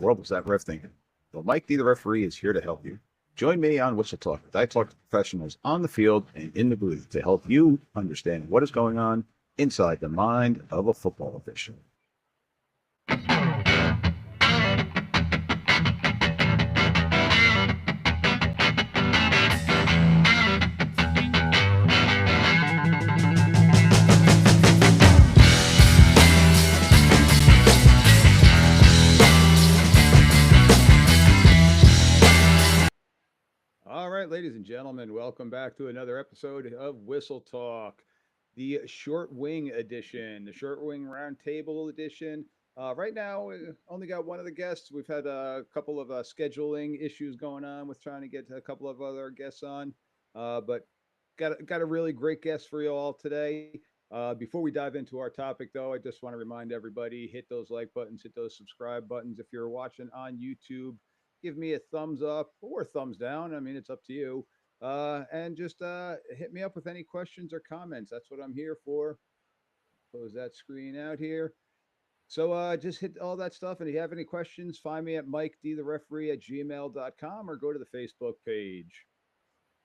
What was that ref thinking? Well, Mike D, the referee, is here to help you. Join me on Whistle Talk. I talk to professionals on the field and in the booth to help you understand what is going on inside the mind of a football official. All right, ladies and gentlemen, welcome back to another episode of Whistle Talk, the short wing edition, the short wing roundtable edition. Right now, we only got one of the guests. We've had a couple of scheduling issues going on with trying to get a couple of other guests on, but got a really great guest for you all today. Before we dive into our topic, though, I just want to remind everybody: hit those like buttons, hit those subscribe buttons. If you're watching on YouTube, give me a thumbs up or thumbs down. I mean, it's up to you. And just hit me up with any questions or comments. That's what I'm here for. Close that screen out here. So just hit all that stuff. And if you have any questions, find me at Mike D the referee at gmail.com or go to the Facebook page.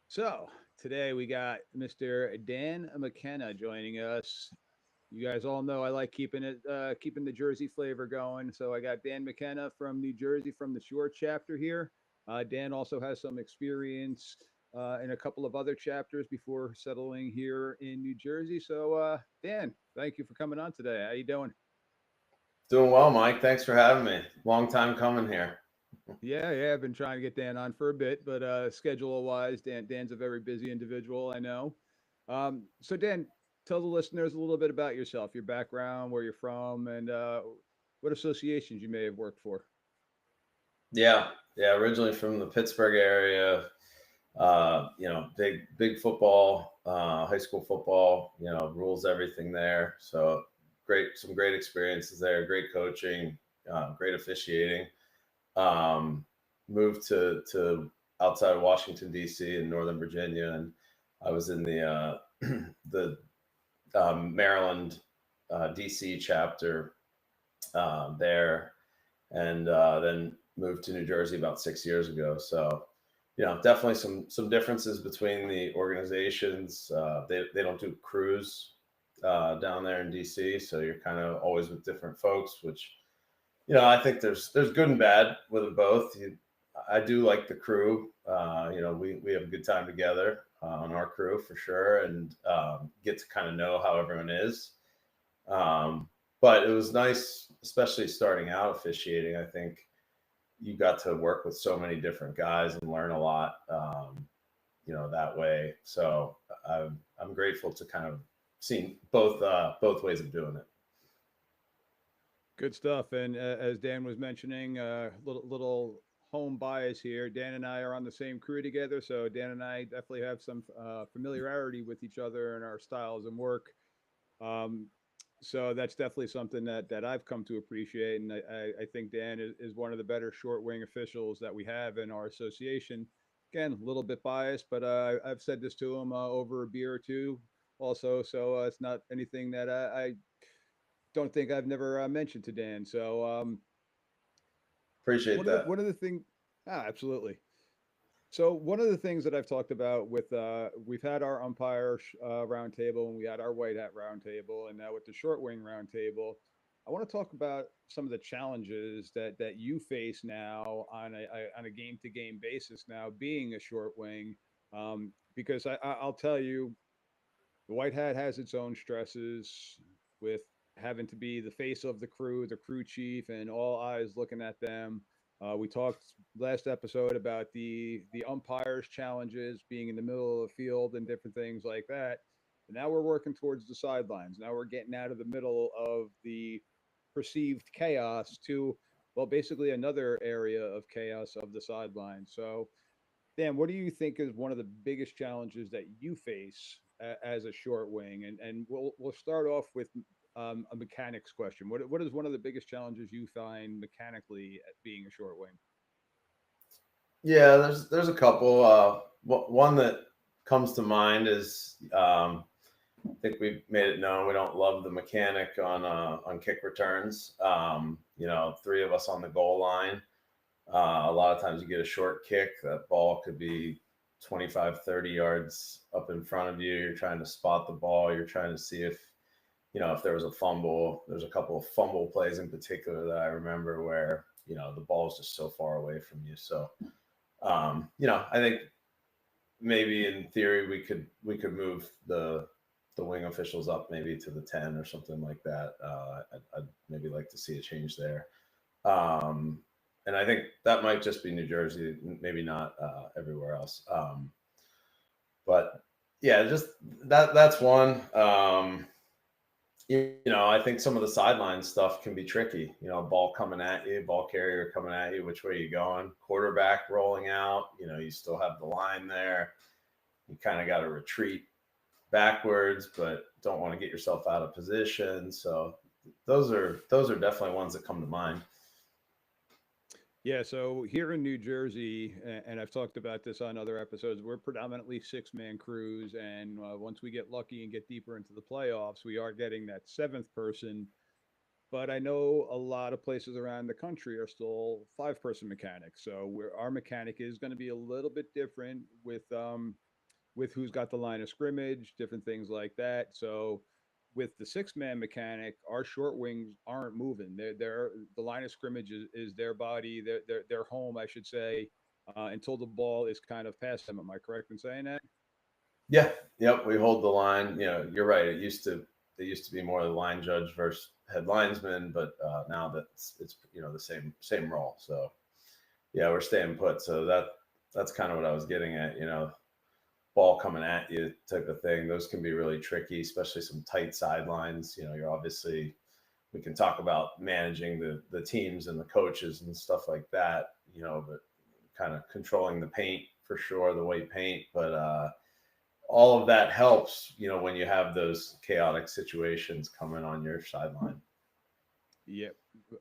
So today we got Mr. Dan McKenna joining us. You guys all know I like keeping the Jersey flavor going. So I got Dan McKenna from New Jersey from the Shore chapter here. Dan also has some experience in a couple of other chapters before settling here in New Jersey. So Dan, thank you for coming on today. How you doing? Doing well, Mike. Thanks for having me. Long time coming here. Yeah. I've been trying to get Dan on for a bit, but schedule wise, Dan's a very busy individual. I know. So Dan, tell the listeners a little bit about yourself, your background, where you're from, and what associations you may have worked for. Yeah. Originally from the Pittsburgh area. Big football, high school football. Rules everything there. So some great experiences there. Great coaching, great officiating. Moved to outside of Washington D.C. in Northern Virginia, and I was in the the Maryland D.C. chapter there, and then moved to New Jersey about 6 years ago. So, definitely some differences between the organizations. They don't do crews down there in DC, so you're kind of always with different folks, which I think there's good and bad with them both. I do like the crew. We have a good time together on our crew for sure, and get to kind of know how everyone is. But it was nice, especially starting out officiating. I think you got to work with so many different guys and learn a lot, that way. So I'm grateful to kind of see both ways of doing it. Good stuff. And as Dan was mentioning, little home bias here. Dan and I are on the same crew together, so Dan and I definitely have some familiarity with each other and our styles and work. Um, so that's definitely something that I've come to appreciate, and I think Dan is one of the better short wing officials that we have in our association. Again, a little bit biased, but I've said this to him over a beer or two, also. So it's not anything that I don't think I've never mentioned to Dan. So Appreciate that. one of the things, absolutely. So one of the things that I've talked about with we've had our umpire roundtable and we had our white hat roundtable, and now with the short wing roundtable, I want to talk about some of the challenges that you face now on a game to game basis now being a short wing, because I'll tell you the white hat has its own stresses with having to be the face of the crew chief, and all eyes looking at them. We talked last episode about the umpires' challenges being in the middle of the field and different things like that. And now we're working towards the sidelines. Now we're getting out of the middle of the perceived chaos to, well, basically another area of chaos of the sidelines. So Dan, what do you think is one of the biggest challenges that you face as a short wing? And we'll start off with a mechanics question. What is one of the biggest challenges you find mechanically at being a short wing? Yeah, there's a couple. One that comes to mind is think we've made it known we don't love the mechanic on kick returns. You know, three of us on the goal line. A lot of times you get a short kick, that ball could be 25, 30 yards up in front of you. You're trying to spot the ball. You're trying to see if, you know, if there was a fumble. There's a couple of fumble plays in particular that I remember where, you know, the ball is just so far away from you. So, you know, I think maybe in theory we could move the wing officials up maybe to the 10 or something like that. I'd maybe like to see a change there. And I think that might just be New Jersey, maybe not everywhere else. But yeah, just that's one. You know, I think some of the sideline stuff can be tricky. You know, ball coming at you, ball carrier coming at you, which way are you going? Quarterback rolling out, you know, you still have the line there. You kind of got to retreat backwards, but don't want to get yourself out of position. So those are definitely ones that come to mind. Yeah, so here in New Jersey, and I've talked about this on other episodes, we're predominantly six-man crews, and once we get lucky and get deeper into the playoffs, we are getting that seventh person. But I know a lot of places around the country are still five-person mechanics, so our mechanic is going to be a little bit different with who's got the line of scrimmage, different things like that. So with the six-man mechanic, our short wings aren't moving. They're the line of scrimmage is their body, their home, I should say, until the ball is kind of past them. Am I correct in saying that? Yeah, yep. We hold the line. You know, you're right. It used to be more the line judge versus head linesman, but now it's you know the same role. So yeah, we're staying put. So that's kind of what I was getting at. You know, ball coming at you type of thing. Those can be really tricky, especially some tight sidelines. You know, you're obviously we can talk about managing the teams and the coaches and stuff like that. You know, but kind of controlling the paint for sure, the white paint, but all of that helps, you know, when you have those chaotic situations coming on your sideline. Yep,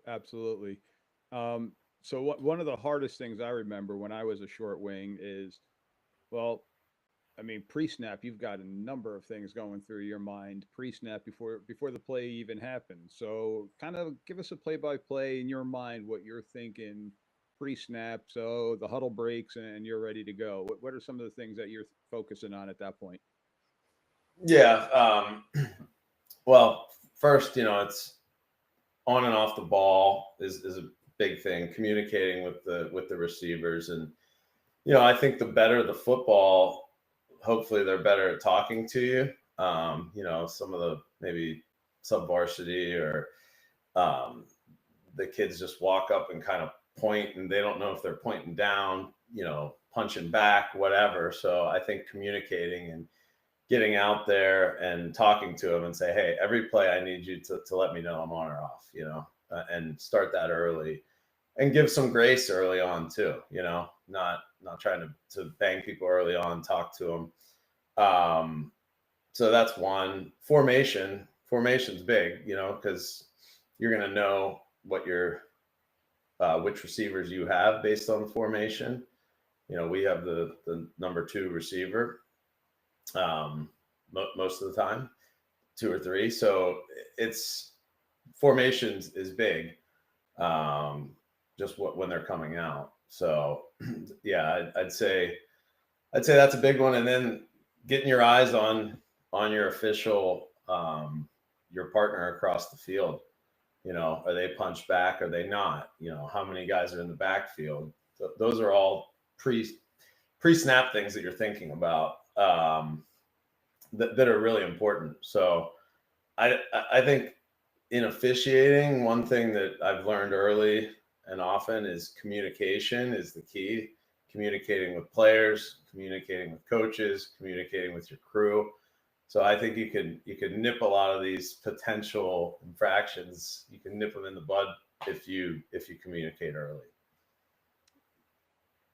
absolutely. Um, so one of the hardest things I remember when I was a short wing is, well, I mean, pre-snap, you've got a number of things going through your mind pre-snap before the play even happens. So, kind of give us a play-by-play in your mind what you're thinking pre-snap. So the huddle breaks and you're ready to go. What are some of the things that you're focusing on at that point? Yeah. Well, first, you know, it's on and off the ball is a big thing. Communicating with the receivers, and you know, I think the better the football, hopefully they're better at talking to you. You know, some of the maybe sub varsity or um, the kids just walk up and kind of point and they don't know if they're pointing down, you know, punching back, whatever. So I think communicating and getting out there and talking to them and say, hey, every play I need you to let me know I'm on or off, you know, and start that early and give some grace early on too, you know, not trying to bang people early on, talk to them. So that's one. Formation's big, you know, because you're going to know what your which receivers you have based on the formation. You know, we have the number two receiver most of the time, two or three. So it's formations is big, just when they're coming out. So yeah, I'd say that's a big one. And then getting your eyes on your official, your partner across the field. You know, are they punched back? Are they not? You know, how many guys are in the backfield? Those are all pre-snap things that you're thinking about that are really important. So I think in officiating, one thing that I've learned early and often is communication is the key. Communicating with players, communicating with coaches, communicating with your crew. So I think you could nip a lot of these potential infractions. You can nip them in the bud if you communicate early.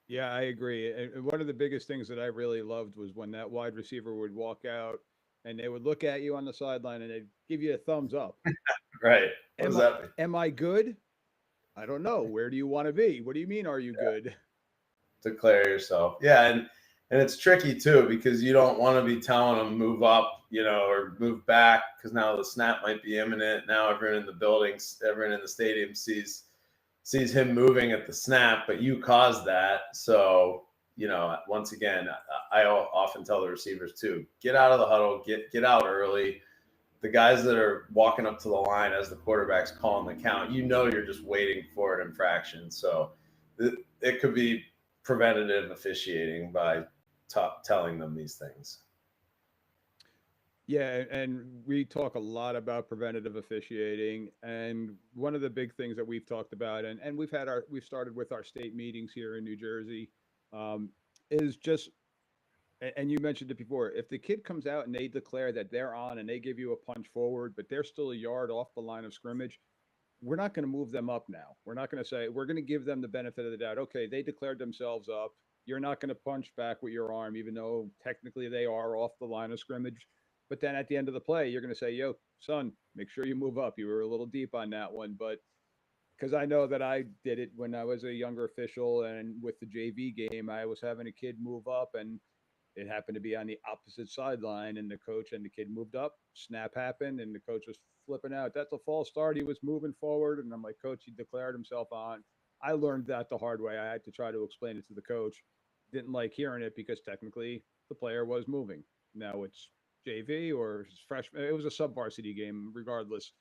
Yeah, I agree. And one of the biggest things that I really loved was when that wide receiver would walk out and they would look at you on the sideline and they'd give you a thumbs up. Right. What does Am I that mean? am I good? I don't know. Where do you want to be? What do you mean are you Yeah. good? Declare yourself. Yeah, and And it's tricky too, because you don't want to be telling them move up, or move back, because now the snap might be imminent. Now everyone in the buildings, everyone in the stadium sees him moving at the snap, but you caused that. So, once again, I often tell the receivers too, get out of the huddle, get out early. The guys that are walking up to the line as the quarterback's calling the count, you're just waiting for an infraction. So it could be preventative officiating by telling them these things. Yeah, and we talk a lot about preventative officiating, and one of the big things that we've talked about, and we've started with our state meetings here in New Jersey, um, is just, and you mentioned it before, if the kid comes out and they declare that they're on and they give you a punch forward, but they're still a yard off the line of scrimmage, we're not going to move them up now. We're not going to say, we're going to give them the benefit of the doubt. Okay, they declared themselves up. You're not going to punch back with your arm, even though technically they are off the line of scrimmage. But then at the end of the play, you're going to say, yo, son, make sure you move up. You were a little deep on that one. But because I know that I did it when I was a younger official, and with the JV game, I was having a kid move up, and it happened to be on the opposite sideline, and the coach and the kid moved up. Snap happened, and the coach was flipping out. That's a false start. He was moving forward, and I'm like, Coach, he declared himself on. I learned that the hard way. I had to try to explain it to the coach. Didn't like hearing it because technically the player was moving. Now it's JV or freshman. It was a sub varsity game, regardless.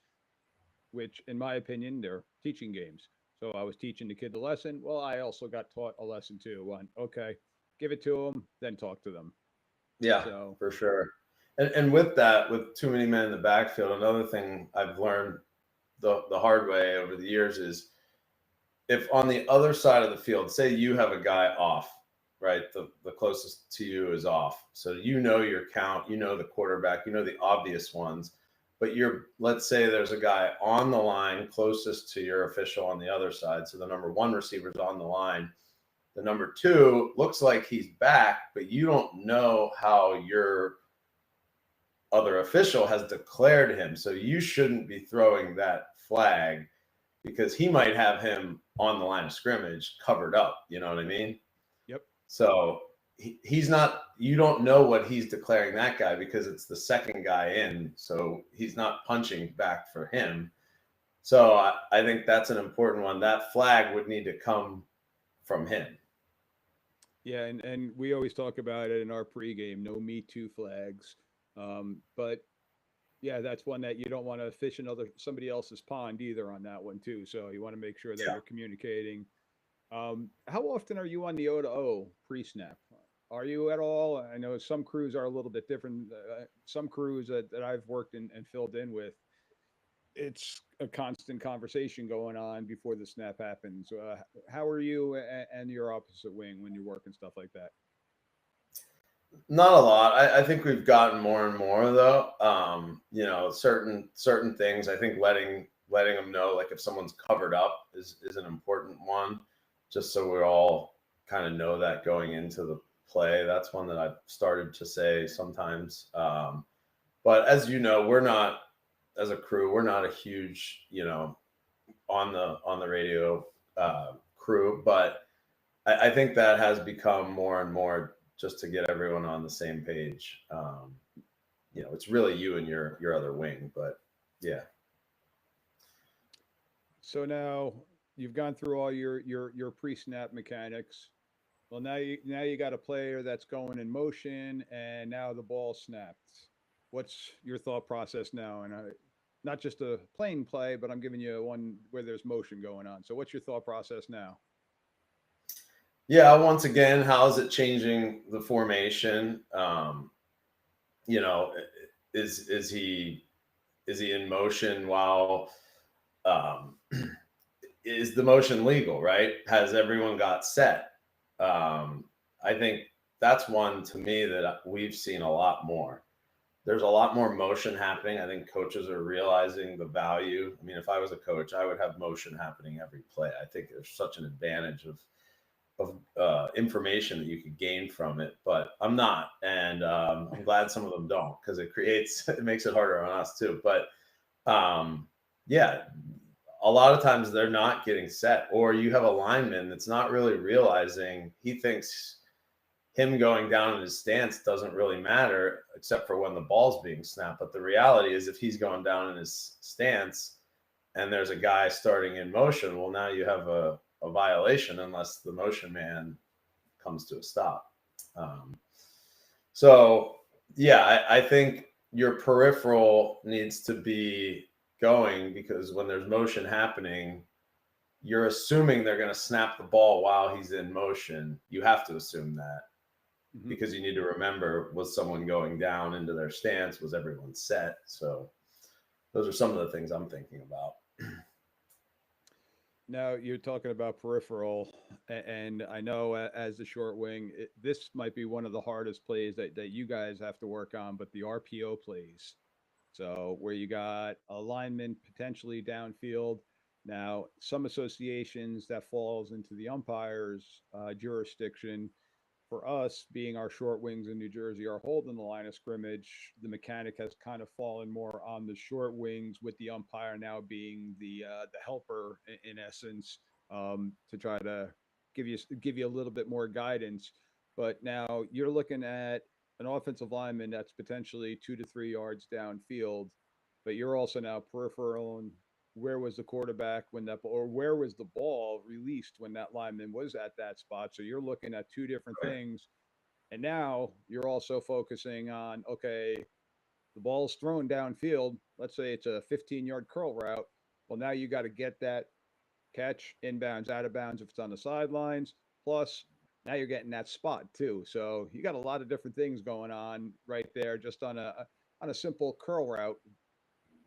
Which, in my opinion, they're teaching games. So I was teaching the kid the lesson. Well, I also got taught a lesson too. On okay, give it to them, then talk to them. Yeah, So for sure. And with that, with too many men in the backfield, another thing I've learned the hard way over the years is, if on the other side of the field, say you have a guy off, right? The closest to you is off. So your count, the quarterback, the obvious ones. But let's say there's a guy on the line closest to your official on the other side. So the number one receiver's on the line. The number two looks like he's back, but you don't know how your other official has declared him. So you shouldn't be throwing that flag, because he might have him on the line of scrimmage covered up. You know what I mean? yep. So he's not, you don't know what he's declaring that guy, because it's the second guy in. So he's not punching back for him. So I think that's an important one. That flag would need to come from him. Yeah, and we always talk about it in our pregame, no Me Too flags. But yeah, that's one that you don't want to fish somebody else's pond either on that one too. So you want to make sure that you're communicating. How often are you on the O to O pre-snap? Are you at all? I know some crews are a little bit different. Some crews that I've worked in and filled in with, it's a constant conversation going on before the snap happens. How are you and your opposite wing when you work and stuff like that? Not a lot. I think we've gotten more and more though. Certain things. I think letting them know, like if someone's covered up, is an important one, just so we all kind of know that going into the play. That's one that I've started to say sometimes. But as you know, we're not, as a crew, we're not a huge, on the radio crew, but I think that has become more and more, just to get everyone on the same page. It's really you and your other wing, but yeah. So now you've gone through all your pre-snap mechanics. Well, now you got a player that's going in motion, and now the ball snapped. What's your thought process now? And not just a plain play, but I'm giving you one where there's motion going on. So what's your thought process now? Yeah, once again, how is it changing the formation? Is he in motion while is the motion legal, right? Has everyone got set? I think that's one, to me, that we've seen a lot more. There's a lot more motion happening. I think coaches are realizing the value. I mean, if I was a coach, I would have motion happening every play. I think there's such an advantage of information that you could gain from it, but I'm not. And I'm glad some of them don't, because it makes it harder on us too. But yeah, a lot of times they're not getting set, or you have a lineman that's not really realizing, he thinks him going down in his stance doesn't really matter except for when the ball's being snapped. But the reality is if he's going down in his stance and there's a guy starting in motion, well, now you have a violation unless the motion man comes to a stop. So yeah, I think your peripheral needs to be going, because when there's motion happening, you're assuming they're going to snap the ball while he's in motion. You have to assume that, because you need to remember, was someone going down into their stance? Was everyone set? So those are some of the things I'm thinking about. Now you're talking about peripheral, and I know as the short wing, this might be one of the hardest plays that you guys have to work on, but the RPO plays. So where you got a lineman potentially downfield. Now, some associations that falls into the umpire's jurisdiction. For us, being our short wings in New Jersey are holding the line of scrimmage, the mechanic has kind of fallen more on the short wings, with the umpire now being the helper in essence, to try to give you a little bit more guidance. But now you're looking at an offensive lineman that's potentially 2 to 3 yards downfield, but you're also now peripheral. And where was the quarterback when that, or where was the ball released when that lineman was at that spot? So you're looking at two different things. And now you're also focusing on, okay, the ball's thrown downfield. Let's say it's a 15-yard curl route. Well, now you got to get that catch inbounds, out of bounds if it's on the sidelines. Plus, now you're getting that spot too. So you got a lot of different things going on right there, just on a simple curl route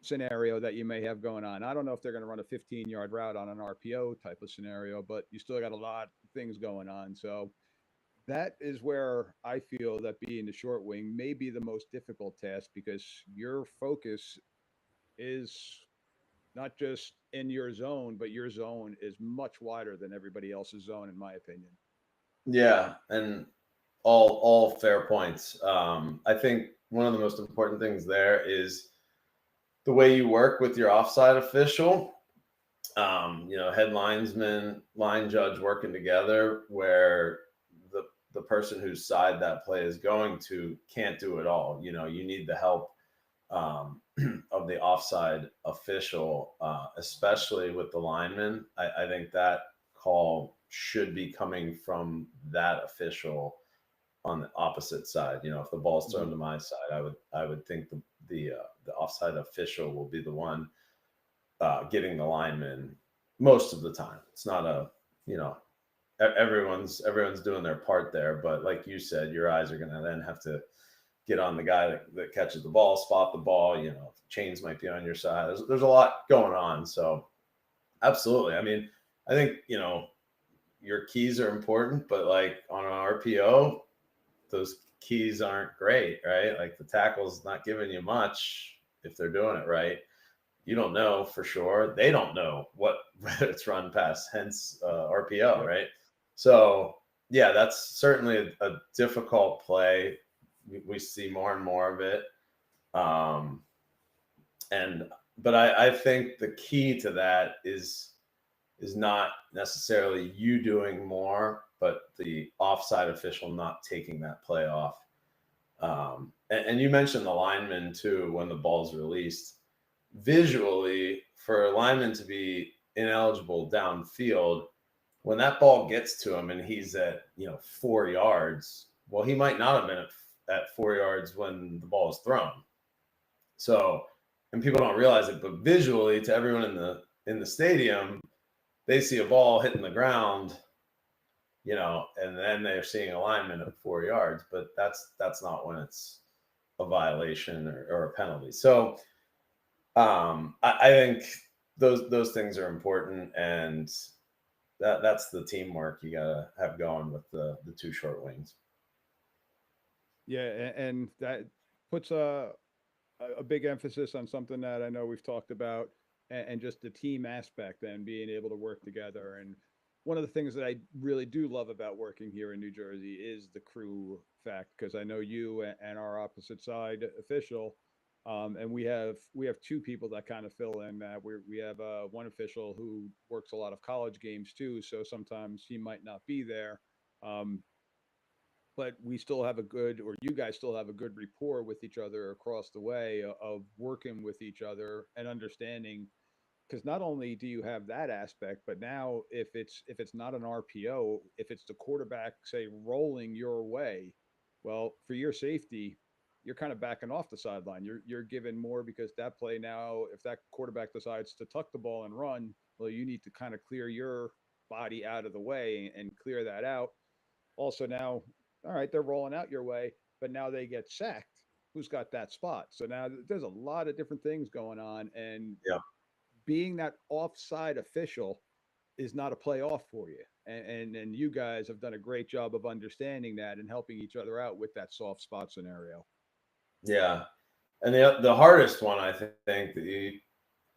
scenario that you may have going on. I don't know if they're going to run a 15-yard route on an RPO type of scenario, but you still got a lot of things going on. So that is where I feel that being the short wing may be the most difficult task, because your focus is not just in your zone, but your zone is much wider than everybody else's zone, in my opinion. Yeah, and all fair points. I think one of the most important things there is the way you work with your offside official. Head linesman, line judge working together, where the person whose side that play is going to can't do it all. You need the help of the offside official, especially with the lineman. I think that call should be coming from that official on the opposite side. If the ball's thrown to my side, I would think the offside official will be the one getting the lineman most of the time. It's not everyone's doing their part there, but like you said, your eyes are going to then have to get on the guy that catches the ball, spot the ball. Chains might be on your side. There's a lot going on. So absolutely. I mean, I think your keys are important, but like on an RPO, those keys aren't great, right? Like the tackle's not giving you much if they're doing it right. You don't know for sure. They don't know whether it's run pass, hence RPO, right? So yeah, that's certainly a difficult play. We see more and more of it. But I think the key to that is not necessarily you doing more, but the offside official not taking that play off. And you mentioned the lineman too, when the ball's released. Visually, for a lineman to be ineligible downfield, when that ball gets to him and he's at 4 yards, well, he might not have been at 4 yards when the ball is thrown. So, and people don't realize it, but visually, to everyone in the stadium, they see a ball hitting the ground, and then they're seeing a lineman at 4 yards, but that's not when it's a violation or a penalty. So I think those things are important, and that's the teamwork you gotta have going with the two short wings. Yeah, and that puts a big emphasis on something that I know we've talked about, and just the team aspect and being able to work together. And one of the things that I really do love about working here in New Jersey is the crew fact, because I know you and our opposite side official, and we have two people that kind of fill in that. We have one official who works a lot of college games too, so sometimes he might not be there. Um, but we still have a good, or you guys still have a good rapport with each other across the way of working with each other and understanding. Because not only do you have that aspect, but now if it's not an RPO, if it's the quarterback say rolling your way, well, for your safety, you're kind of backing off the sideline. You're given more because that play now, if that quarterback decides to tuck the ball and run, well, you need to kind of clear your body out of the way and clear that out. Also now, all right, they're rolling out your way, but now they get sacked. Who's got that spot? So now there's a lot of different things going on, and Yeah. being that offside official is not a playoff for you. And you guys have done a great job of understanding that and helping each other out with that soft spot scenario. Yeah. And the hardest one, I think, that you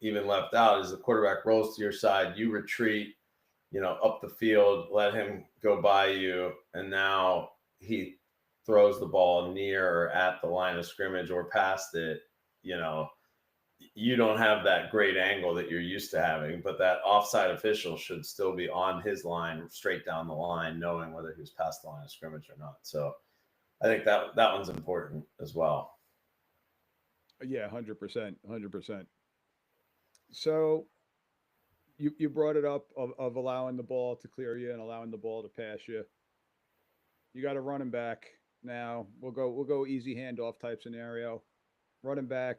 even left out is the quarterback rolls to your side, you retreat, up the field, let him go by you, and now he throws the ball near or at the line of scrimmage or past it. You know, you don't have that great angle that you're used to having, but that offside official should still be on his line, straight down the line, knowing whether he was past the line of scrimmage or not. So I think that one's important as well. Yeah, 100%, 100%. So you brought it up of allowing the ball to clear you and allowing the ball to pass you. You got a running back now. We'll go easy handoff type scenario. Running back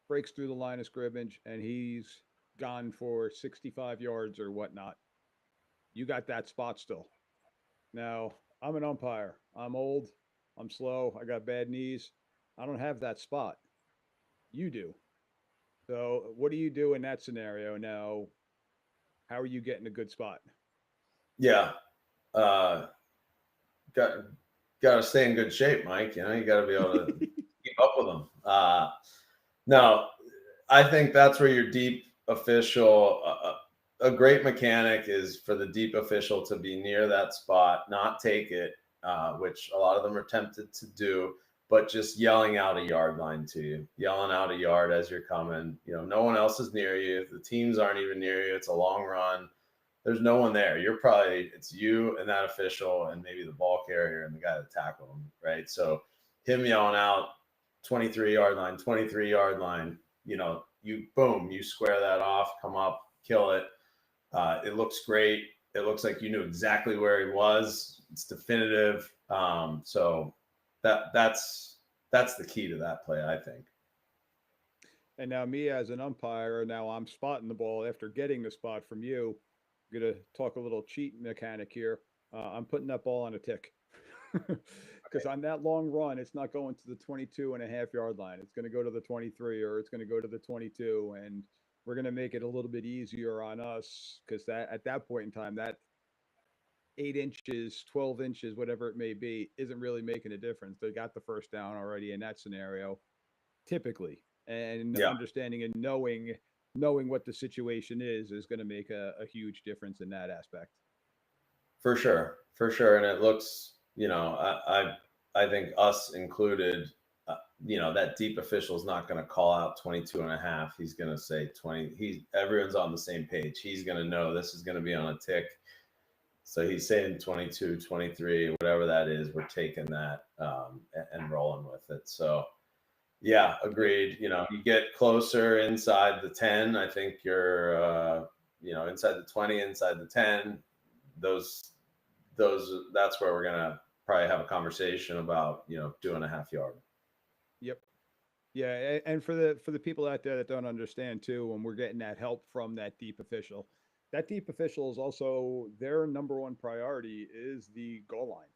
breaks through the line of scrimmage and he's gone for 65 yards or whatnot. You got that spot still. Now, I'm an umpire. I'm old. I'm slow. I got bad knees. I don't have that spot. You do. So, what do you do in that scenario now? How are you getting a good spot? Yeah. Uh, got got to stay in good shape, Mike. You got to be able to keep up with them. No, I think that's where your deep official, a great mechanic is for the deep official to be near that spot, not take it, which a lot of them are tempted to do, but just yelling out a yard line to you, yelling out a yard as you're coming. No one else is near you. The teams aren't even near you. It's a long run. There's no one there. It's you and that official and maybe the ball carrier and the guy that tackled him, right? So him yelling out 23-yard line, 23-yard line, you square that off, come up, kill it. It looks great. It looks like you knew exactly where he was. It's definitive. So that's the key to that play, I think. And now, me as an umpire, now I'm spotting the ball after getting the spot from you. I'm going to talk a little cheat mechanic here. I'm putting that ball on a tick. Because on that long run, it's not going to the 22.5 yard line. It's going to go to the 23 or it's going to go to the 22. And we're going to make it a little bit easier on us because that at that point in time, that 8 inches, 12 inches, whatever it may be, isn't really making a difference. They got the first down already in that scenario, typically. And Yeah, understanding and knowing what the situation is going to make a huge difference in that aspect. for sure. For sure. And it looks, I think us included, that deep official is not going to call out 22 and a half. He's going to say 20. Everyone's on the same page. He's going to know this is going to be on a tick. So he's saying 22, 23, whatever that is, we're taking that and rolling with it. So yeah, agreed. You get closer inside the 10. I think you're, inside the 20, inside the 10. Those, that's where we're going to probably have a conversation about, doing a half yard. Yep. Yeah, and for the people out there that don't understand too, when we're getting that help from that deep official is also their number one priority is the goal line.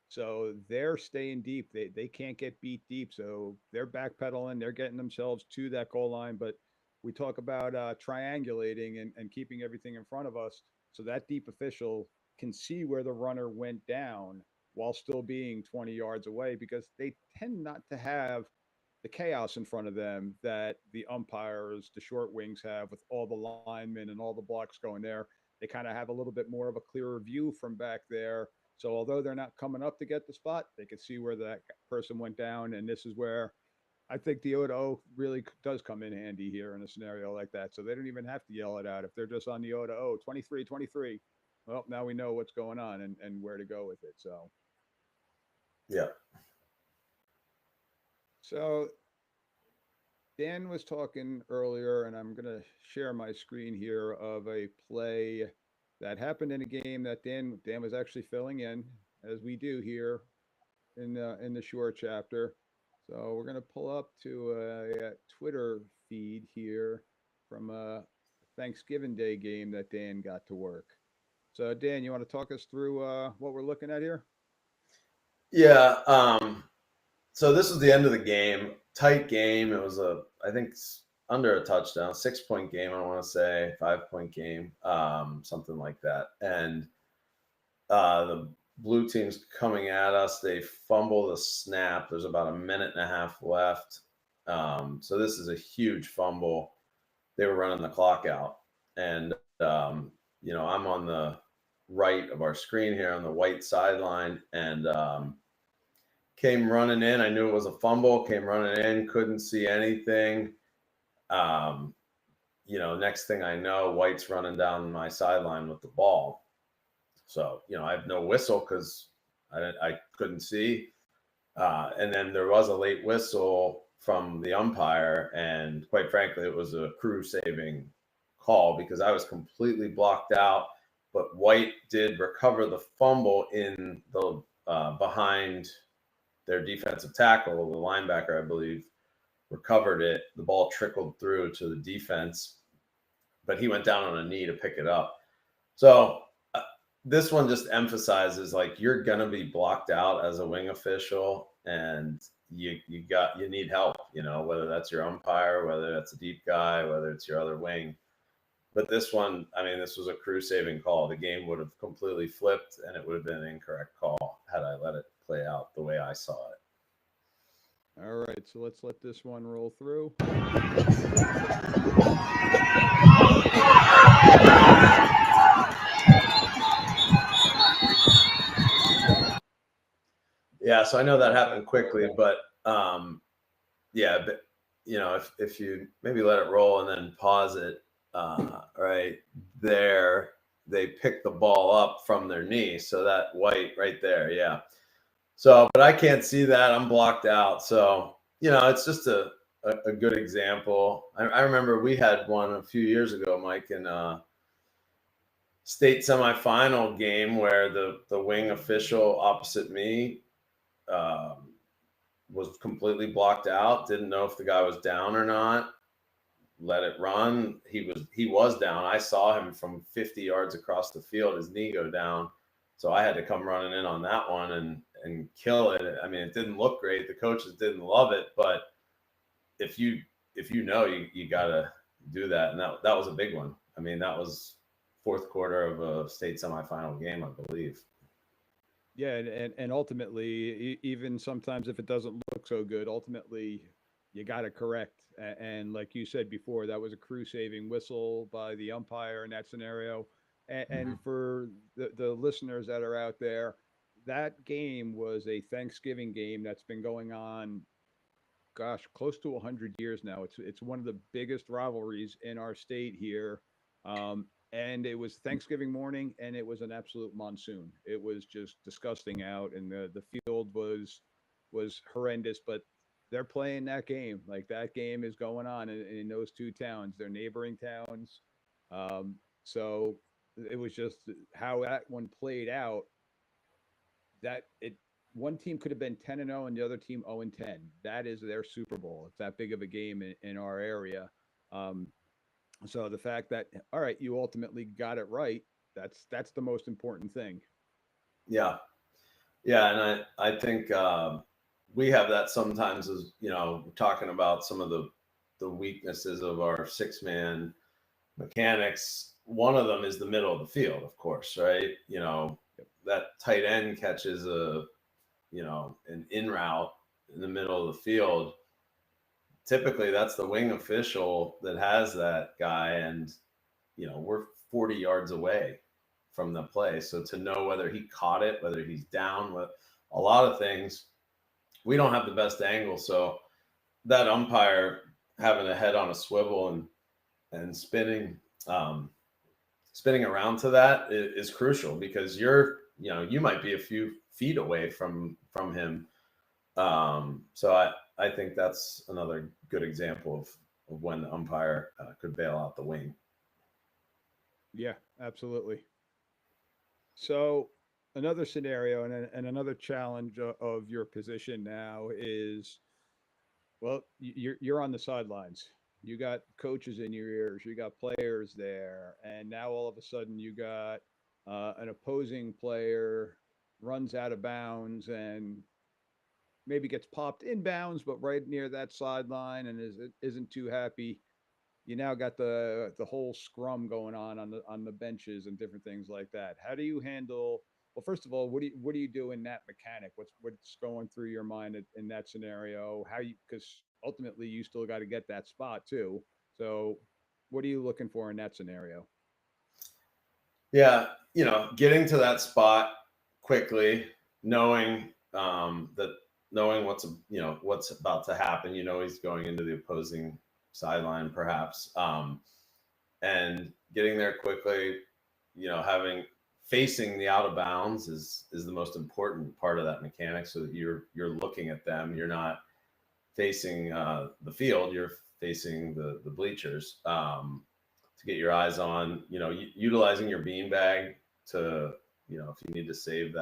So they're staying deep. They can't get beat deep. So they're backpedaling. They're getting themselves to that goal line. But we talk about triangulating and keeping everything in front of us. So that deep official can see where the runner went down while still being 20 yards away because they tend not to have the chaos in front of them that the umpires, the short wings have with all the linemen and all the blocks going there. They kind of have a little bit more of a clearer view from back there. So although they're not coming up to get the spot, they can see where that person went down. And this is where I think the O really does come in handy here in a scenario like that. So they don't even have to yell it out. If they're just on the O, 23, 23, well, now we know what's going on and where to go with it. So Yeah. So Dan was talking earlier, and I'm going to share my screen here of a play that happened in a game that Dan was actually filling in, as we do here in the short chapter. So we're going to pull up to a Twitter feed here from a Thanksgiving Day game that Dan got to work. So Dan, you want to talk us through what we're looking at here? Yeah. So this was the end of the game. Tight game. It was I think under a touchdown, 6-point game. I want to say 5-point game, something like that. And the blue team's coming at us. They fumble the snap. There's about a minute and a half left. So this is a huge fumble. They were running the clock out, and I'm on the right of our screen here on the white sideline, and came running in. I knew it was a fumble. Came running in. Couldn't see anything. Next thing I know, White's running down my sideline with the ball. So, I have no whistle because I couldn't see. And then there was a late whistle from the umpire. And quite frankly, it was a crew saving call because I was completely blocked out. But White did recover the fumble in the behind their defensive tackle, the linebacker, I believe, recovered it. The ball trickled through to the defense, but he went down on a knee to pick it up. So this one just emphasizes like you're gonna be blocked out as a wing official, and you need help. Whether that's your umpire, whether that's a deep guy, whether it's your other wing. But this one, this was a crew saving call. The game would have completely flipped, and it would have been an incorrect call had I let it play out the way I saw it. All right, so let's let this one roll through. Yeah, so I know that happened quickly, but if you maybe let it roll and then pause it, right there, they pick the ball up from their knee. So that White right there, yeah. So, but I can't see that. I'm blocked out. So, it's just a good example. I remember we had one a few years ago, Mike, in a state semifinal game where the wing official opposite me was completely blocked out. Didn't know if the guy was down or not. Let it run. He was down. I saw him from 50 yards across the field, his knee go down. So I had to come running in on that one and kill it. It didn't look great. The coaches didn't love it, but if you you gotta do that. And that was a big one. That was fourth quarter of a state semifinal game, I believe. Yeah, and ultimately, even sometimes if it doesn't look so good, ultimately you got to correct. And like you said before, that was a crew saving whistle by the umpire in that scenario. And for the listeners that are out there, that game was a Thanksgiving game that's been going on, gosh, close to 100 years now. It's one of the biggest rivalries in our state here. And it was Thanksgiving morning, and it was an absolute monsoon. It was just disgusting out, and the field was horrendous. But they're playing that game. Like that game is going on in those two towns. They're neighboring towns. So it was just how that one played out. That it one team could have been 10-0 and the other team 0-10. That is their Super Bowl. It's that big of a game in our area. Um, so the fact that all right, you ultimately got it right, that's the most important thing. Yeah. Yeah. And I think we have that sometimes as, talking about some of the weaknesses of our 6-man mechanics. One of them is the middle of the field, of course, right? That tight end catches an in route in the middle of the field. Typically that's the wing official that has that guy, and we're 40 yards away from the play. So to know whether he caught it, whether he's down, with a lot of things, we don't have the best angle. So that umpire having a head on a swivel and spinning around to that is crucial, because you're you might be a few feet away from him. So I think that's another good example of when the umpire could bail out the wing. Yeah, absolutely. So another scenario and another challenge of your position now is, well, you're on the sidelines. You got coaches in your ears. You got players there, and now all of a sudden you got an opposing player runs out of bounds and maybe gets popped in bounds, but right near that sideline and isn't too happy. You now got the whole scrum going on the benches and different things like that. How do you handle? Well, first of all, what do you do in that mechanic? What's going through your mind in that scenario? How you, because ultimately you still got to get that spot too. So, what are you looking for in that scenario? Yeah, getting to that spot quickly, knowing that knowing what's about to happen. He's going into the opposing sideline, perhaps, and getting there quickly. Having facing the out of bounds is the most important part of that mechanic, so that you're looking at them. You're not facing the field. You're facing the bleachers. To get your eyes on, utilizing your beanbag to, if you need to save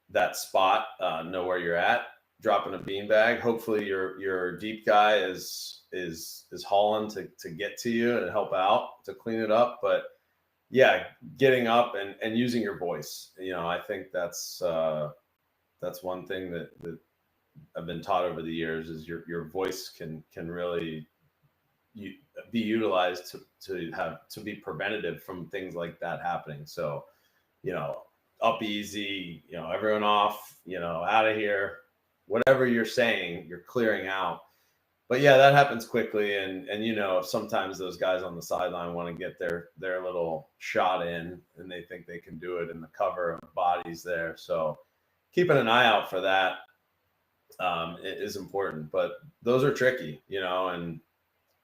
that spot, know where you're at, dropping a beanbag. Hopefully your deep guy is hauling to get to you and help out to clean it up. But yeah, getting up and using your voice. I think that's one thing that I've been taught over the years is your voice can really be utilized to be preventative from things like that happening. So, up easy, everyone off, out of here, whatever you're saying, you're clearing out. But yeah, that happens quickly. And sometimes those guys on the sideline want to get their little shot in, and they think they can do it in the cover of bodies there. So keeping an eye out for that is important, but those are tricky, and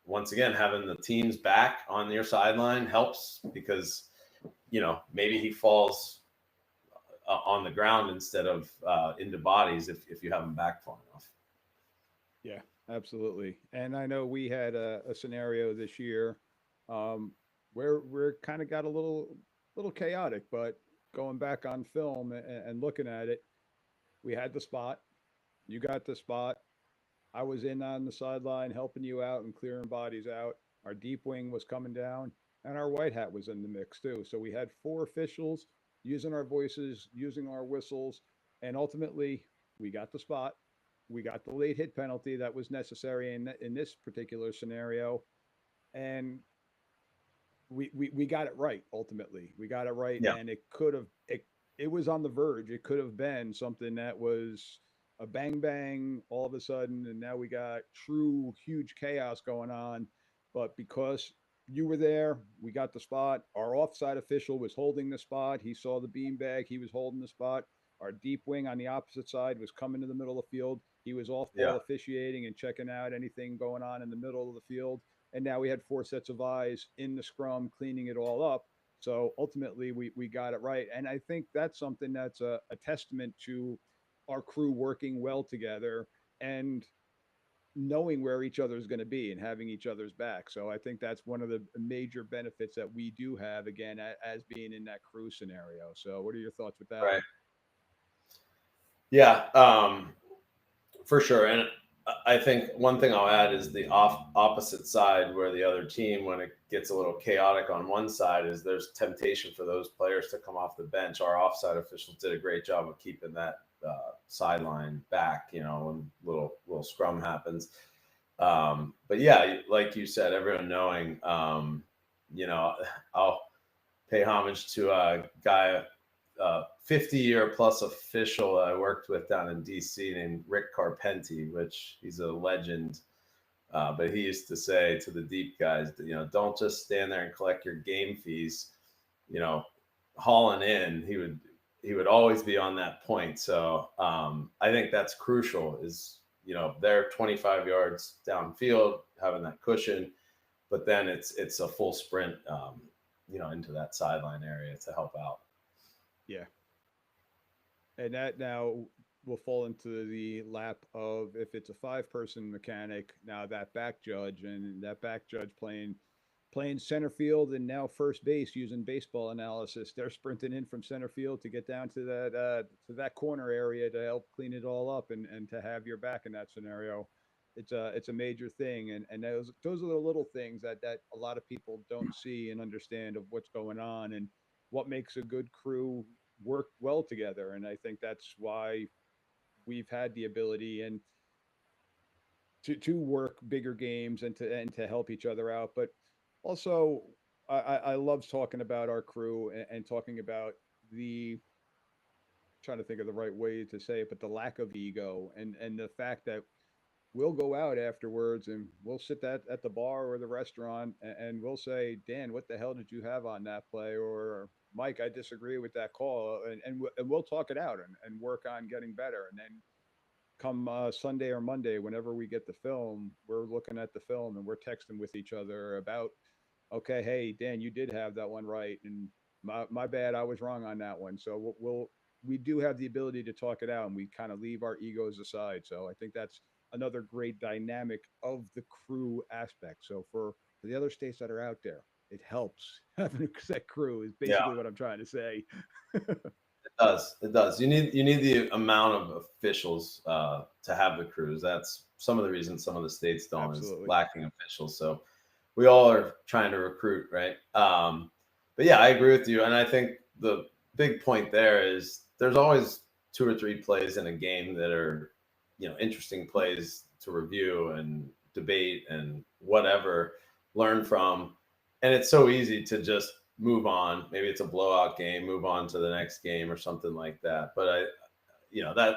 once again, having the team's back on your sideline helps, because maybe he falls on the ground instead of into bodies if you have him back far enough. Yeah, absolutely. And I know we had a scenario this year where we're kind of got a little chaotic, but going back on film and looking at it, we had the spot. You got the spot. I was in on the sideline helping you out and clearing bodies out. Our deep wing was coming down, and our white hat was in the mix too. So we had four officials using our voices, using our whistles, and ultimately we got the spot. We got the late hit penalty that was necessary in this particular scenario, and we got it right. Ultimately, we got it right, Yeah. and it was on the verge. It could have been something that was a bang bang all of a sudden, and now we got true huge chaos going on. But because you were there, we got the spot. Our offside official was holding the spot. He saw the beanbag. He was holding the spot. Our deep wing on the opposite side was coming to the middle of the field. He was off ball Yeah. officiating and checking out anything going on in the middle of the field. And now we had four sets of eyes in the scrum cleaning it all up. So ultimately, we got it right. And I think that's something that's a testament to our crew working well together and knowing where each other is going to be and having each other's back. So I think that's one of the major benefits that we do have, again, as being in that crew scenario. So what are your thoughts with that? Right. Yeah, for sure. And I think one thing I'll add is the opposite side, where the other team, when it gets a little chaotic on one side, is there's temptation for those players to come off the bench. Our offside officials did a great job of keeping that sideline back, when little scrum happens. But yeah, like you said, everyone knowing, I'll pay homage to a guy, 50-year plus official I worked with down in DC named Rick Carpenti, which he's a legend. But he used to say to the deep guys, don't just stand there and collect your game fees, hauling in. He would always be on that point. So I think that's crucial, is, they're 25 yards downfield, having that cushion, but then it's a full sprint, into that sideline area to help out. Yeah, And that now will fall into the lap of, if it's a 5-person mechanic, now that back judge, and that back judge playing center field and now first base using baseball analysis. They're sprinting in from center field to get down to that corner area to help clean it all up, and to have your back in that scenario. It's a major thing, and those are the little things that a lot of people don't see and understand of what's going on, and what makes a good crew work well together. And I think that's why we've had the ability and to work bigger games, and to help each other out. But also, I love talking about our crew, and talking about the, trying to think of the right way to say it, but the lack of ego, and the fact that we'll go out afterwards and we'll sit at the bar or the restaurant, and we'll say, Dan, what the hell did you have on that play? Or Mike, I disagree with that call. And we'll talk it out, and work on getting better. And then come Sunday or Monday, whenever we get the film, we're looking at the film and we're texting with each other about, okay, hey, Dan, you did have that one right. And my bad, I was wrong on that one. So we do have the ability to talk it out, and we kind of leave our egos aside. So I think that's another great dynamic of the crew aspect. So for the other states that are out there, it helps having a set crew, is Yeah, basically what I'm trying to say. it does. It does. You need the amount of officials to have the crews. That's some of the reasons some of the states don't, is Absolutely. lacking officials. So we all are trying to recruit, right? But yeah, I agree with you, and I think the big point there is there's always two or three plays in a game that are, interesting plays to review and debate and whatever, learn from, and it's so easy to just move on. Maybe it's a blowout game, move on to the next game or something like that. But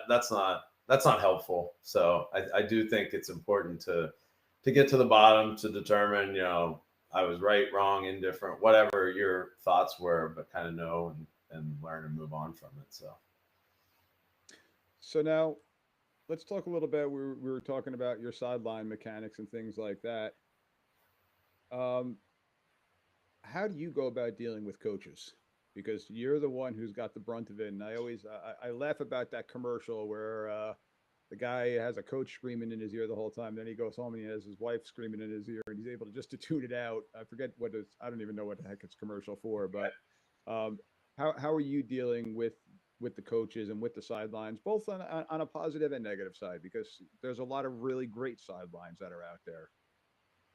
that's not helpful. So I do think it's important to get to the bottom, to determine, I was right, wrong, indifferent, whatever your thoughts were, but kind of know and learn and move on from it. So So now let's talk a little bit. We were talking about your sideline mechanics and things like that. Um, how do you go about dealing with coaches? Because you're the one who's got the brunt of it. And I laugh about that commercial where the guy has a coach screaming in his ear the whole time. Then he goes home and he has his wife screaming in his ear, and he's able to just to tune it out. I forget what it's. I don't even know what the heck it's commercial for. But um, how are you dealing with the coaches and with the sidelines, both on a positive and negative side? Because there's a lot of really great sidelines that are out there.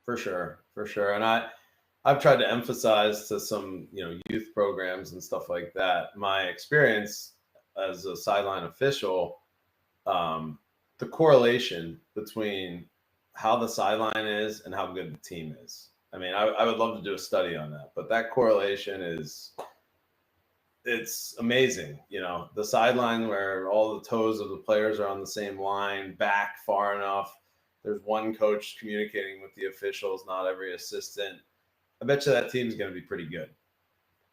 for sure, and I've tried to emphasize to some, youth programs and stuff like that, my experience as a sideline official, um, the correlation between how the sideline is and how good the team is. I mean, I would love to do a study on that, but that correlation it's amazing. The sideline where all the toes of the players are on the same line, back far enough. There's one coach communicating with the officials, not every assistant. I bet you that team's going to be pretty good.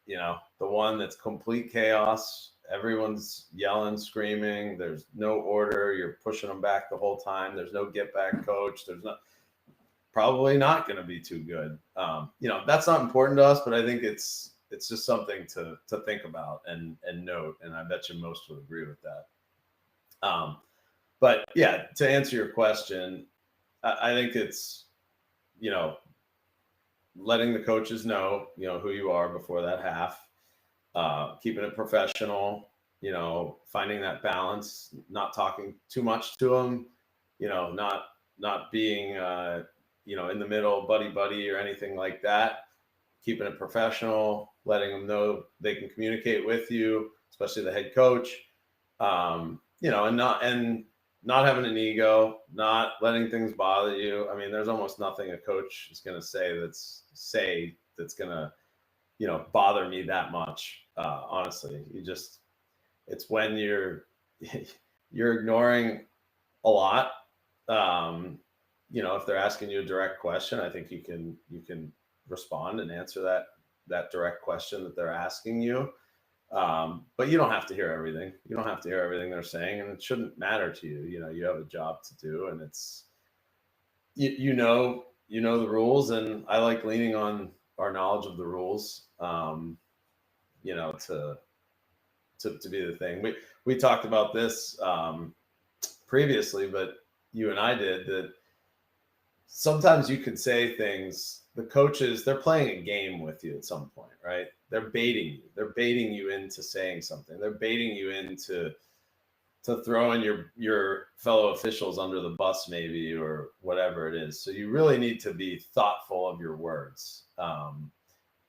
The one that's complete chaos. Everyone's yelling, screaming. There's no order. You're pushing them back the whole time. There's no get back coach. There's not probably not going to be too good. That's not important to us, but I think it's just something to think about and note. And I bet you most would agree with that. But yeah, to answer your question, I think it's, you know, letting the coaches know, who you are before that half, keeping it professional, finding that balance, not talking too much to them, not being, in the middle, buddy buddy or anything like that. Keeping it professional, letting them know they can communicate with you, especially the head coach, and not having an ego, not letting things bother you. I mean, there's almost nothing a coach is going to say that's going to, bother me that much. Honestly, it's when you're ignoring a lot. If they're asking you a direct question, I think you can respond and answer that direct question that they're asking you. But you don't have to hear everything. You don't have to hear everything they're saying, and it shouldn't matter to you. You have a job to do, and it's you know the rules, and I like leaning on our knowledge of the rules. To to be the thing. We talked about this previously, but you and I did that. Sometimes you could say things. The coaches, they're playing a game with you at some point, right? They're baiting you. They're baiting you into saying something. They're baiting you into throwing your fellow officials under the bus, maybe, or whatever it is. So you really need to be thoughtful of your words,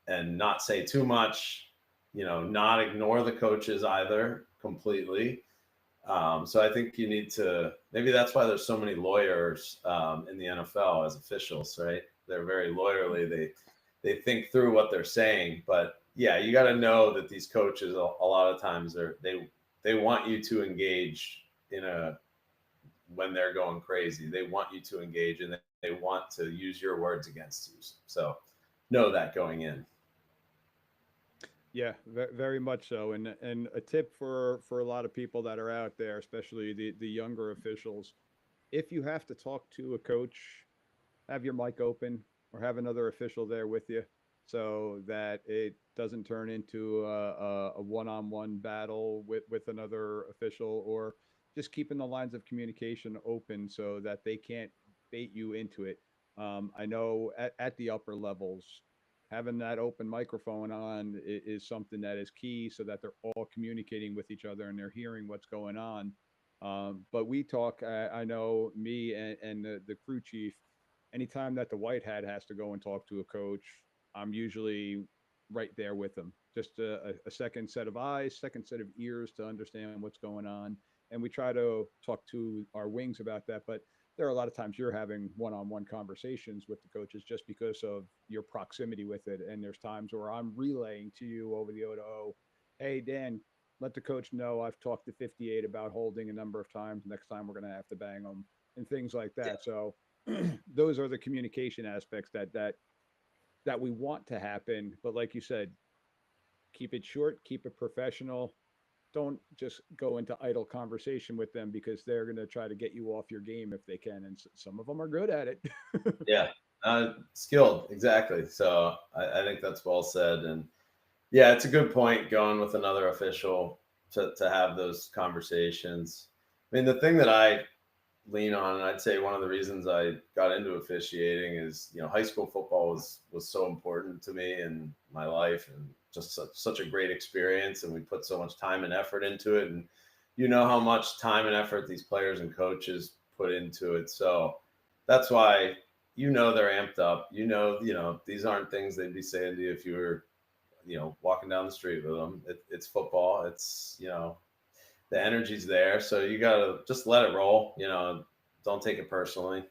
and not say too much. Not ignore the coaches either completely. So I think you need to, maybe that's why there's so many lawyers in the NFL as officials, right? They're very lawyerly. They think through what they're saying, but yeah, you got to know that these coaches, a lot of times they want you to engage when they're going crazy. They want you to engage, and they want to use your words against you. So know that going in. Yeah, very much so. And a tip for a lot of people that are out there, especially the younger officials, if you have to talk to a coach, have your mic open or have another official there with you so that it doesn't turn into a one-on-one battle with another official, or just keeping the lines of communication open so that they can't bait you into it. I know at the upper levels, having that open microphone on is something that is key so that they're all communicating with each other and they're hearing what's going on. But we talk, I know me and the crew chief, anytime that the white hat has to go and talk to a coach, I'm usually right there with them. Just a second set of eyes, second set of ears to understand what's going on. And we try to talk to our wings about that. But there are a lot of times you're having one-on-one conversations with the coaches just because of your proximity with it. And there's times where I'm relaying to you over the O, hey, Dan, let the coach know I've talked to 58 about holding a number of times. Next time we're going to have to bang them and things like that. Yeah. So those are the communication aspects that we want to happen. But like you said, keep it short, keep it professional. Don't just go into idle conversation with them because they're going to try to get you off your game if they can. And some of them are good at it. Yeah, skilled, exactly. So I think that's well said. And yeah, it's a good point going with another official to have those conversations. I mean, the thing that I lean on, and I'd say one of the reasons I got into officiating is, high school football was so important to me in my life, and just such a great experience. And we put so much time and effort into it. And how much time and effort these players and coaches put into it. So that's why, they're amped up, these aren't things they'd be saying to you if you were, walking down the street with them. It's football. It's, the energy's there. So you got to just let it roll, don't take it personally.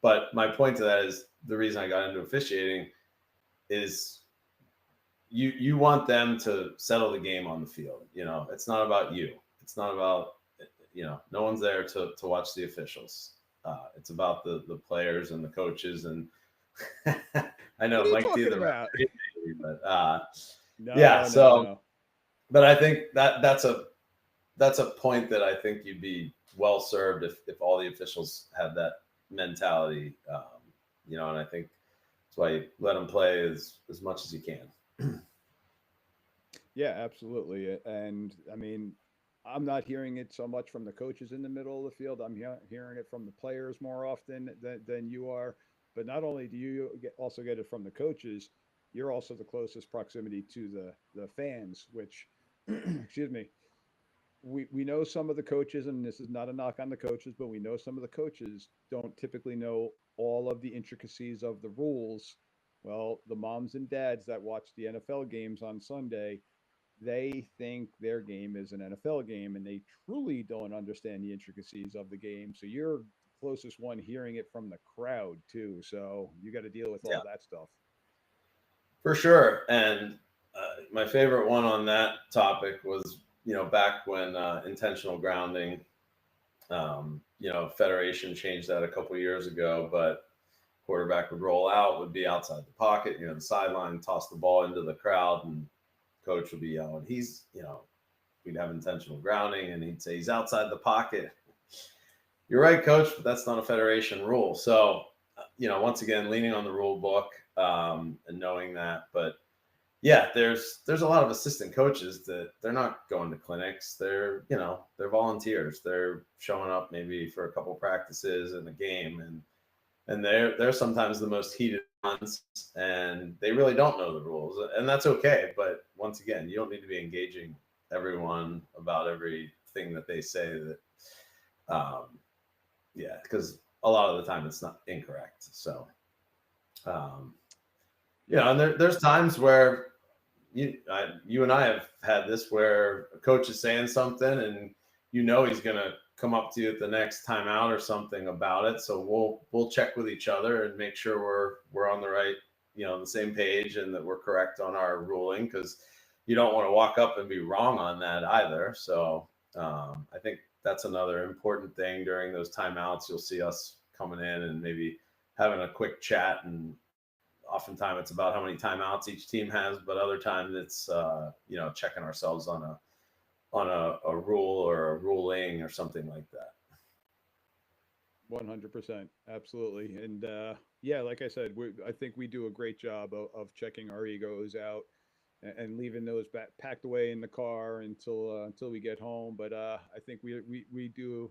But my point to that is, the reason I got into officiating is you want them to settle the game on the field. It's not about you. It's not about, no one's there to watch the officials. It's about the players and the coaches. And I know Mike D, the referee, but but I think that's a point that I think you'd be well served if all the officials had that mentality, and I think that's why you let them play as much as you can. Yeah, absolutely. And I mean, I'm not hearing it so much from the coaches in the middle of the field. I'm hearing it from the players more often than you are. But not only do you also get it from the coaches, you're also the closest proximity to the fans, which, excuse me, we know some of the coaches, and this is not a knock on the coaches, but we know some of the coaches don't typically know all of the intricacies of the rules. Well, the moms and dads that watch the NFL games on Sunday, they think their game is an NFL game, and they truly don't understand the intricacies of the game. So you're the closest one hearing it from the crowd too. So you got to deal with all that stuff. For sure. And my favorite one on that topic was, back when intentional grounding, Federation changed that a couple of years ago, but quarterback would roll out, would be outside the pocket, the sideline, toss the ball into the crowd, and coach would be yelling, we'd have intentional grounding, and he'd say he's outside the pocket. You're right, coach, but that's not a Federation rule. So, once again, leaning on the rule book, and knowing that. But yeah, there's a lot of assistant coaches that they're not going to clinics. They're, they're volunteers. They're showing up maybe for a couple practices in the game, and they're sometimes the most heated ones, and they really don't know the rules, and that's okay. But once again, you don't need to be engaging everyone about everything that they say. That, yeah, because a lot of the time it's not incorrect. So, um, and there's times where you and I have had this where a coach is saying something and he's going to come up to you at the next timeout or something about it. So we'll check with each other and make sure we're on the right, the same page, and that we're correct on our ruling, because you don't want to walk up and be wrong on that either. So I think that's another important thing during those timeouts. You'll see us coming in and maybe having a quick chat, and oftentimes it's about how many timeouts each team has, but other times it's checking ourselves on a rule or a ruling or something like that. 100%, absolutely. And yeah, like I said, I think we do a great job of checking our egos out and leaving those packed away in the car until we get home. But I think we do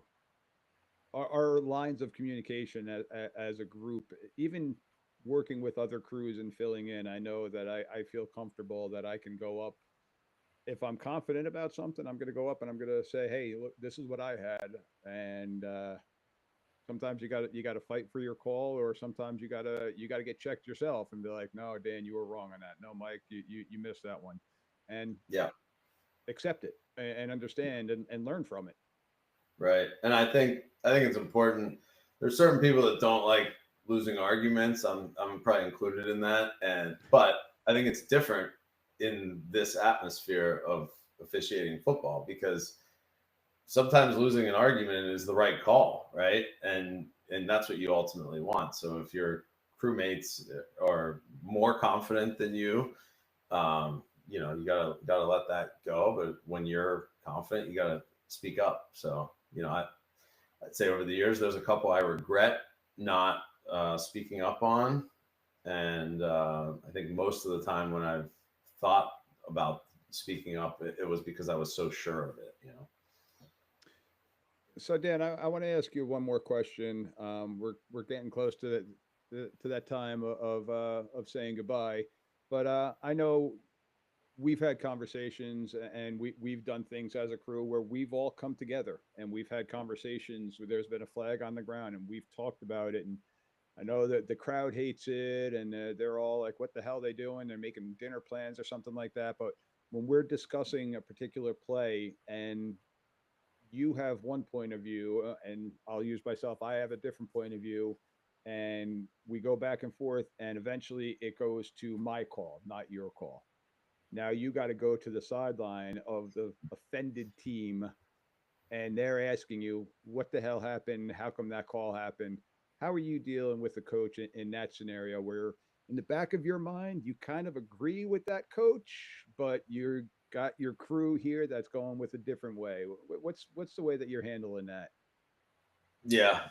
our lines of communication as a group, even working with other crews and filling in. I know that I feel comfortable that I can go up. If I'm confident about something, I'm going to go up and I'm going to say, "Hey, look, this is what I had." And sometimes you got to fight for your call, or sometimes you got to get checked yourself and be like, "No, Dan, you were wrong on that. No, Mike, you missed that one," and Yeah. accept it and understand and learn from it. Right. And I think it's important. There's certain people that don't like losing arguments. I'm probably included in that. But I think it's different in this atmosphere of officiating football, because sometimes losing an argument is the right call, right? And that's what you ultimately want. So if your crewmates are more confident than you, you gotta let that go. But when you're confident, you gotta speak up. So I'd say over the years, there's a couple I regret not speaking up on, and I think most of the time when I've thought about speaking up, it was because I was so sure of it. So Dan, I want to ask you one more question. We're getting close to that time of saying goodbye, but I know we've had conversations and we've done things as a crew where we've all come together and we've had conversations where there's been a flag on the ground and we've talked about it. And I know that the crowd hates it and they're all like, "What the hell are they doing?" They're making dinner plans or something like that. But when we're discussing a particular play and you have one point of view, and I'll use myself, I have a different point of view, and we go back and forth, and eventually it goes to my call, not your call. Now you got to go to the sideline of the offended team, and they're asking you, "What the hell happened? How come that call happened?" How are you dealing with the coach in that scenario where in the back of your mind you kind of agree with that coach, but you're got your crew here that's going with a different way? What's the way that you're handling that? Yeah.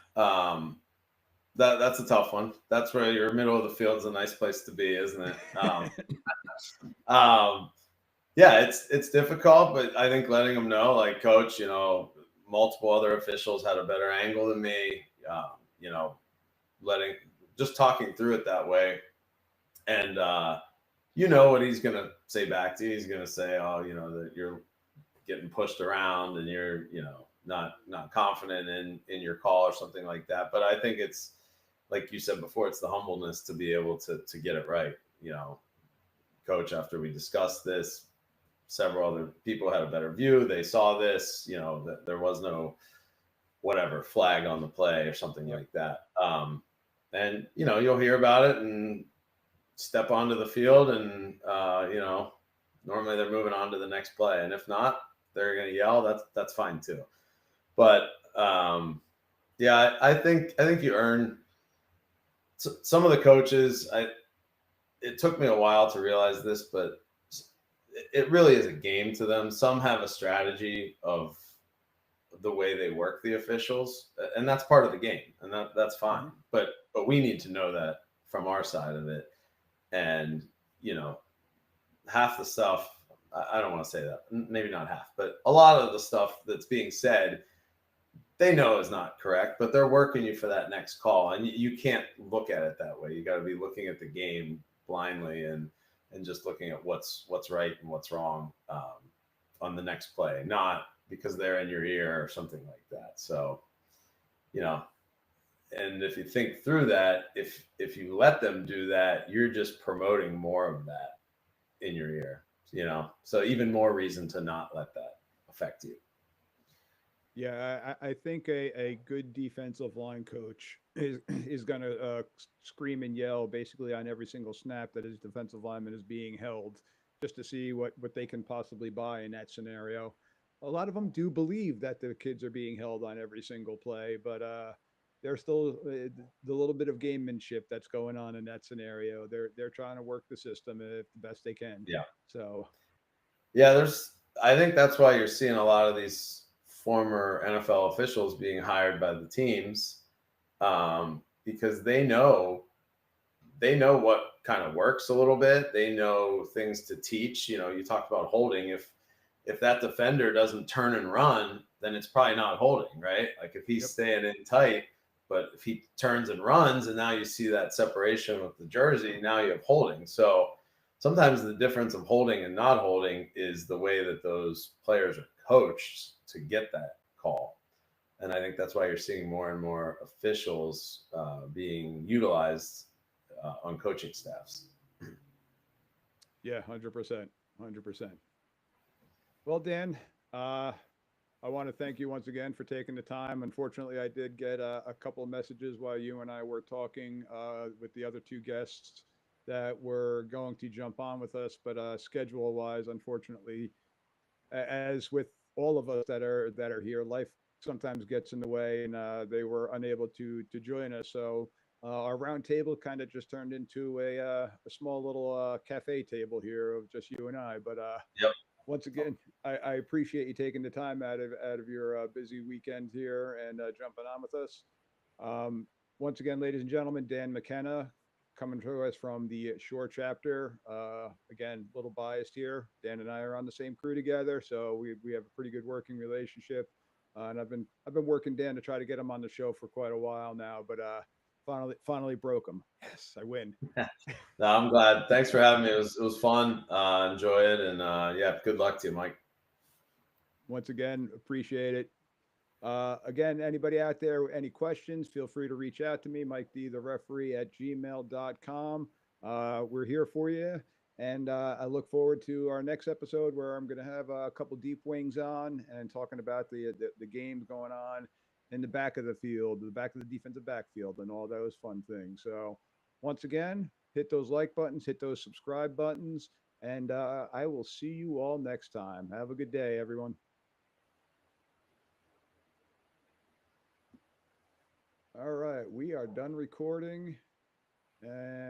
That's a tough one. That's where your middle of the field is a nice place to be, isn't it? Um, yeah, it's difficult, but I think letting them know, like, coach, multiple other officials had a better angle than me. You know, letting just talking through it that way, and what he's gonna say back to you. He's gonna say, "Oh, that you're getting pushed around and you're, not confident in your call," or something like that. But I think it's like you said before, it's the humbleness to be able to get it right. Coach, after we discussed this, several other people had a better view. They saw this, that there was no whatever flag on the play or something like that. And you'll hear about it and step onto the field, and normally they're moving on to the next play, and if not, they're going to yell. That's fine too. But yeah, I think you earn some of the coaches. It took me a while to realize this, but it really is a game to them. Some have a strategy of the way they work the officials, and that's part of the game, and that's fine. Mm-hmm. But we need to know that from our side of it, and half the stuff, I don't want to say that, maybe not half, but a lot of the stuff that's being said, they know is not correct, but they're working you for that next call. And you can't look at it that way. You got to be looking at the game blindly and just looking at what's right and what's wrong on the next play, not because they're in your ear or something like that. So, you know, and if you think through that, if you let them do that, you're just promoting more of that in your ear, you know. So even more reason to not let that affect you. Yeah, I think a good defensive line coach is going to scream and yell basically on every single snap that his defensive lineman is being held, just to see what they can possibly buy in that scenario. A lot of them do believe that the kids are being held on every single play, but there's still the little bit of gamemanship that's going on in that scenario. They're trying to work the system the best they can. Yeah. So Yeah, I think that's why you're seeing a lot of these former NFL officials being hired by the teams, because they know what kind of works a little bit. They know things to teach. You know, you talked about holding. If that defender doesn't turn and run, then it's probably not holding, right? Like if he's yep. staying in tight, but if he turns and runs, and now you see that separation with the jersey, now you have holding. So sometimes the difference of holding and not holding is the way that those players are coached to get that call. And I think that's why you're seeing more and more officials being utilized on coaching staffs. Yeah, 100%. 100%. Well, Dan, I want to thank you once again for taking the time. Unfortunately, I did get a couple of messages while you and I were talking with the other two guests that were going to jump on with us, but schedule wise, unfortunately, as with all of us that are here, life sometimes gets in the way, and they were unable to join us. So our round table kind of just turned into a small little cafe table here of just you and I. But Yep. once again, I appreciate you taking the time out of your busy weekend here and jumping on with us. Um, Once again, ladies and gentlemen, Dan McKenna coming to us from the Shore chapter. Again, a little biased here. Dan and I are on the same crew together, so we have a pretty good working relationship. And I've been working Dan to try to get him on the show for quite a while now, but finally broke him. Yes, I win. No, I'm glad. Thanks for having me. It was fun. Enjoy it, and yeah, good luck to you, Mike. Once again, appreciate it. Again, anybody out there, any questions, feel free to reach out to me, Mike D, the referee at gmail.com. We're here for you. And I look forward to our next episode where I'm going to have a couple deep wings on and talking about the games going on in the back of the field, the back of the defensive backfield, and all those fun things. So, once again, hit those like buttons, hit those subscribe buttons, and I will see you all next time. Have a good day, everyone. All right, we are done recording. And